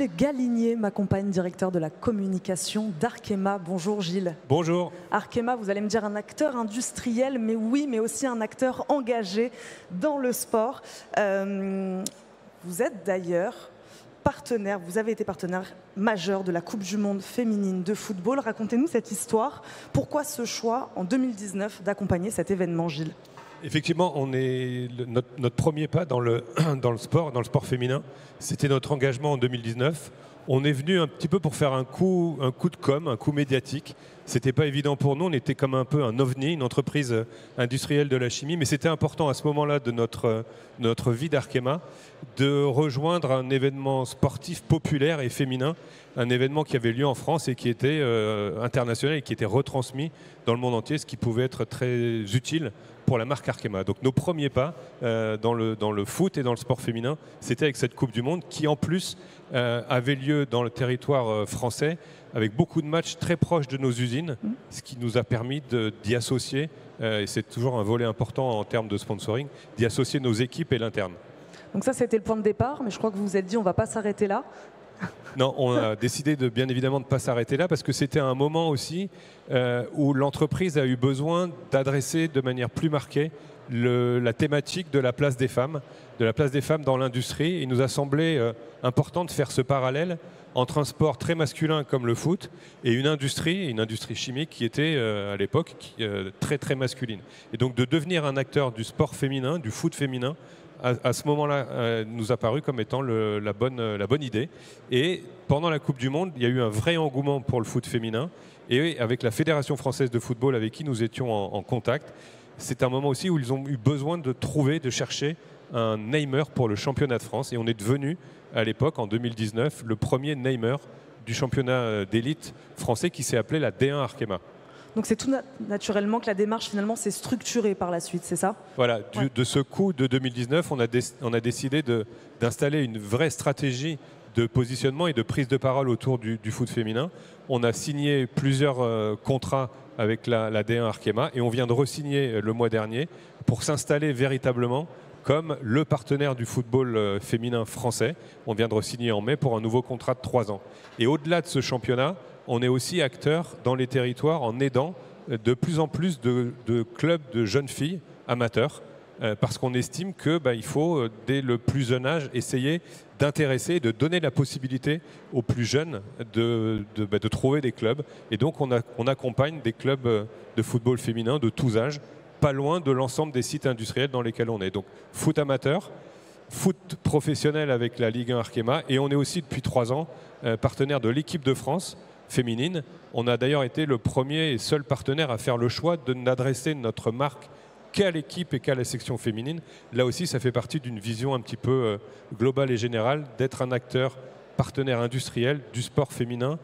Gilles Galinier m'accompagne, directeur de la communication d'Arkema. Bonjour Gilles. Bonjour. Arkema, vous allez me dire un acteur industriel, mais oui, mais aussi un acteur engagé dans le sport. Vous êtes d'ailleurs partenaire, vous avez été partenaire majeur de la Coupe du Monde féminine de football. Racontez-nous cette histoire. Pourquoi ce choix en 2019 d'accompagner cet événement, Gilles ? Effectivement, notre premier pas dans le sport féminin, c'était notre engagement en 2019. On est venu un petit peu pour faire un coup de com', un coup médiatique. C'était pas évident pour nous, on était comme un peu un ovni, une entreprise industrielle de la chimie, mais c'était important à ce moment-là de notre vie d'Arkema de rejoindre un événement sportif populaire et féminin, un événement qui avait lieu en France et qui était international et qui était retransmis dans le monde entier, ce qui pouvait être très utile pour la marque Arkema. Donc nos premiers pas dans le foot et dans le sport féminin, c'était avec cette Coupe du Monde qui en plus avait lieu dans le territoire français avec beaucoup de matchs très proches de nos usines, ce qui nous a permis d'y associer, et c'est toujours un volet important en termes de sponsoring, d'y associer nos équipes et l'interne. Donc ça, c'était le point de départ, mais je crois que vous vous êtes dit on ne va pas s'arrêter là. Non, on a décidé bien évidemment de ne pas s'arrêter là parce que c'était un moment aussi où l'entreprise a eu besoin d'adresser de manière plus marquée la thématique de la place des femmes dans l'industrie. Il nous a semblé important de faire ce parallèle entre un sport très masculin comme le foot et une industrie chimique qui était à l'époque très très masculine. Et donc de devenir un acteur du sport féminin, du foot féminin, à ce moment-là, nous a paru comme étant la bonne idée. Et pendant la Coupe du Monde, il y a eu un vrai engouement pour le foot féminin. Et avec la Fédération française de football avec qui nous étions en contact, c'est un moment aussi où ils ont eu besoin de chercher un namer pour le championnat de France. Et on est devenu, à l'époque, en 2019, le premier namer du championnat d'élite français qui s'est appelé la D1 Arkema. Donc c'est tout naturellement que la démarche finalement s'est structurée par la suite, c'est ça ? Voilà, de ce coup de 2019, on a décidé d'installer une vraie stratégie de positionnement et de prise de parole autour du foot féminin. On a signé plusieurs contrats avec la D1 Arkema et on vient de re-signer le mois dernier pour s'installer véritablement comme le partenaire du football féminin français. On vient de re-signer en mai pour un nouveau contrat de 3 ans. Et au-delà de ce championnat, on est aussi acteur dans les territoires en aidant de plus en plus de clubs de jeunes filles amateurs parce qu'on estime qu'il faut, dès le plus jeune âge, essayer d'intéresser, de donner la possibilité aux plus jeunes de trouver des clubs. Et donc on accompagne des clubs de football féminin de tous âges, pas loin de l'ensemble des sites industriels dans lesquels on est. Donc foot amateur, foot professionnel avec la Ligue 1 Arkema, et on est aussi depuis 3 ans partenaire de l'équipe de France féminine. On a d'ailleurs été le premier et seul partenaire à faire le choix de n'adresser notre marque qu'à l'équipe et qu'à la section féminine. Là aussi, ça fait partie d'une vision un petit peu globale et générale d'être un acteur partenaire industriel du sport féminin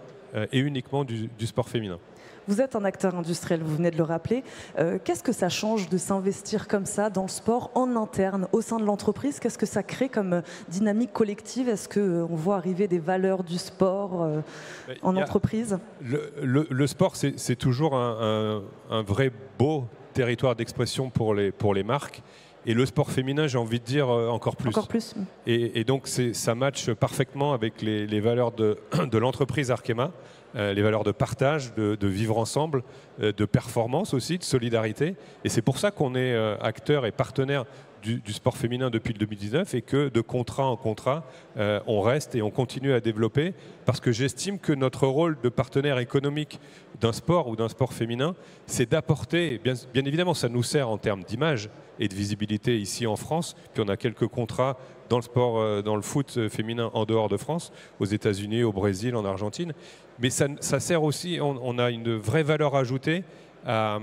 et uniquement du sport féminin. Vous êtes un acteur industriel, vous venez de le rappeler. Qu'est-ce que ça change de s'investir comme ça dans le sport en interne, au sein de l'entreprise ? Qu'est-ce que ça crée comme dynamique collective ? Est-ce qu'on voit arriver des valeurs du sport en entreprise ? Le sport, c'est toujours un vrai beau territoire d'expression pour les marques. Et le sport féminin, j'ai envie de dire encore plus. Encore plus. Et donc ça matche parfaitement avec les valeurs de l'entreprise Arkema, les valeurs de partage, de vivre ensemble, de performance aussi, de solidarité. Et c'est pour ça qu'on est acteur et partenaire du sport féminin depuis le 2019 et que de contrat en contrat, on reste et on continue à développer parce que j'estime que notre rôle de partenaire économique d'un sport ou d'un sport féminin, c'est d'apporter, bien évidemment ça nous sert en termes d'image et de visibilité ici en France, puis on a quelques contrats dans le sport, dans le foot féminin en dehors de France, aux États-Unis, au Brésil, en Argentine, mais ça sert aussi, on a une vraie valeur ajoutée à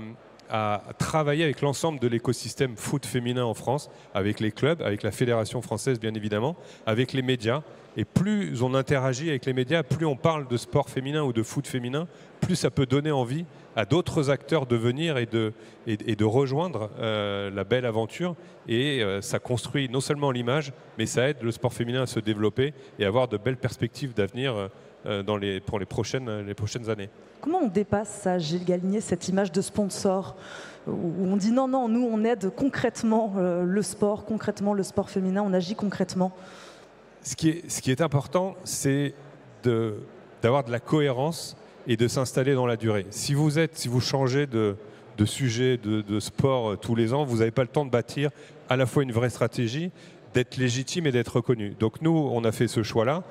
travailler avec l'ensemble de l'écosystème foot féminin en France, avec les clubs, avec la Fédération française bien évidemment, avec les médias. Et plus on interagit avec les médias, plus on parle de sport féminin ou de foot féminin, plus ça peut donner envie à d'autres acteurs de venir et de rejoindre la belle aventure. Et ça construit non seulement l'image, mais ça aide le sport féminin à se développer et à avoir de belles perspectives d'avenir pour les prochaines années. Comment on dépasse ça, Gilles Galinier, cette image de sponsor où on dit non, nous on aide concrètement le sport féminin, on agit concrètement? Ce qui est important, c'est d'avoir de la cohérence et de s'installer dans la durée. Si vous changez de sujet, de sport tous les ans, vous n'avez pas le temps de bâtir à la fois une vraie stratégie, d'être légitime et d'être reconnu. Donc nous, on a fait ce choix-là.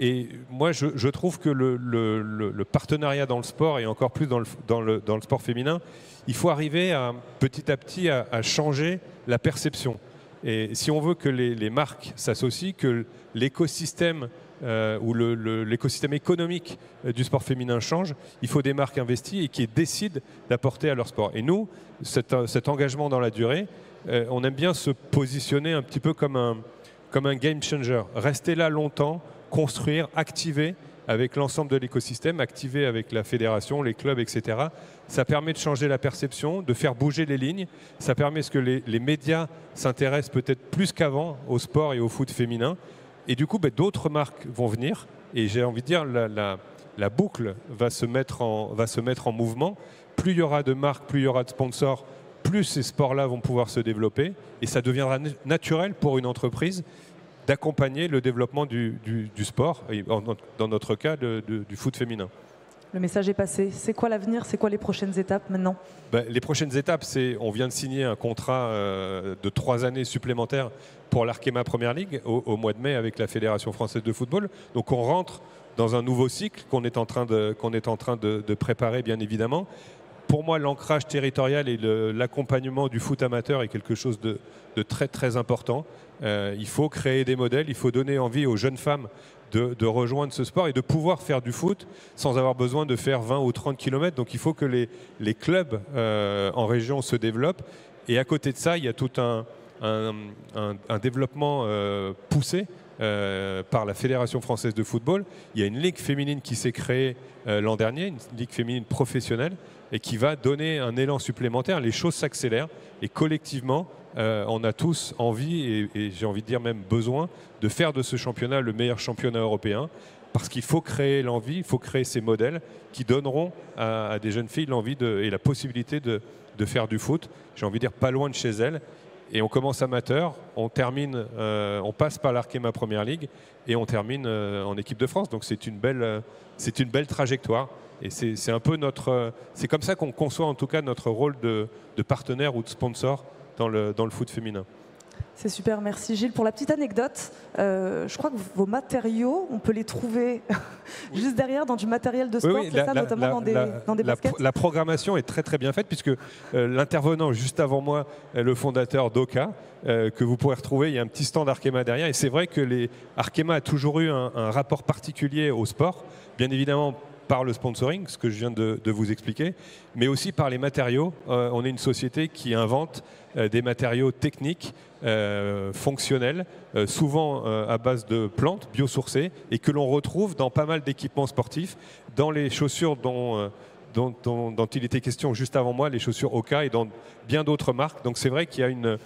Et moi, je trouve que le partenariat dans le sport, et encore plus dans le sport féminin, il faut arriver petit à petit à changer la perception. Et si on veut que les marques s'associent, que l'écosystème ou l'écosystème économique du sport féminin change, il faut des marques investies et qui décident d'apporter à leur sport. Et nous, cet engagement dans la durée, on aime bien se positionner un petit peu comme un game changer. Rester là longtemps, construire, activer avec l'ensemble de l'écosystème, activer avec la fédération, les clubs, etc. Ça permet de changer la perception, de faire bouger les lignes. Ça permet que les médias s'intéressent peut-être plus qu'avant au sport et au foot féminin. Et du coup, d'autres marques vont venir. Et j'ai envie de dire, la boucle va se mettre en mouvement. Plus il y aura de marques, plus il y aura de sponsors, plus ces sports-là vont pouvoir se développer. Et ça deviendra naturel pour une entreprise d'accompagner le développement du sport, et dans notre cas, du foot féminin. Le message est passé. C'est quoi l'avenir? C'est quoi les prochaines étapes maintenant? Les prochaines étapes, on vient de signer un contrat de 3 années supplémentaires pour l'Arkema Premier League au mois de mai avec la Fédération française de football. Donc on rentre dans un nouveau cycle qu'on est en train de préparer, bien évidemment. Pour moi, l'ancrage territorial et l'accompagnement du foot amateur est quelque chose de très très important. Il faut créer des modèles, il faut donner envie aux jeunes femmes de rejoindre ce sport et de pouvoir faire du foot sans avoir besoin de faire 20 ou 30 km. Donc il faut que les clubs en région se développent. Et à côté de ça, il y a tout un développement poussé par la Fédération française de football. Il y a une ligue féminine qui s'est créée l'an dernier, une ligue féminine professionnelle, et qui va donner un élan supplémentaire. Les choses s'accélèrent et collectivement, on a tous envie et j'ai envie de dire même besoin de faire de ce championnat le meilleur championnat européen, parce qu'il faut créer l'envie, il faut créer ces modèles qui donneront à des jeunes filles l'envie et la possibilité de faire du foot. J'ai envie de dire pas loin de chez elles. Et on commence amateur, on passe par l'Arkema Premier League et on termine en équipe de France. Donc c'est une belle trajectoire. Et c'est un peu c'est comme ça qu'on conçoit en tout cas notre rôle de partenaire ou de sponsor dans le foot féminin. C'est super, merci Gilles. Pour la petite anecdote, je crois que vos matériaux, on peut les trouver juste derrière dans du matériel de sport, oui, c'est ça, notamment dans des baskets. La programmation est très très bien faite puisque l'intervenant juste avant moi, le fondateur d'Oka, que vous pourrez retrouver, il y a un petit stand Arkema derrière. Et c'est vrai que Arkema a toujours eu un rapport particulier au sport, bien évidemment par le sponsoring, ce que je viens de vous expliquer, mais aussi par les matériaux. On est une société qui invente des matériaux techniques, fonctionnels, souvent à base de plantes biosourcées, et que l'on retrouve dans pas mal d'équipements sportifs, dans les chaussures dont il était question juste avant moi, les chaussures Oka, et dans bien d'autres marques. Donc c'est vrai qu'il y a une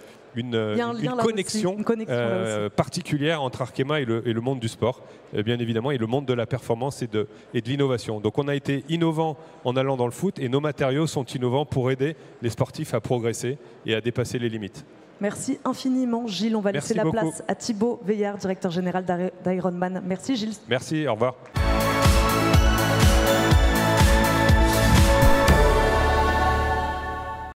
connexion particulière entre Arkema et le monde du sport, bien évidemment, et le monde de la performance et de l'innovation. Donc on a été innovant en allant dans le foot et nos matériaux sont innovants pour aider les sportifs à progresser et à dépasser les limites. Merci infiniment Gilles. On va laisser la place à Thibaut Veillard, directeur général d'Ironman. Merci Gilles. Merci, au revoir.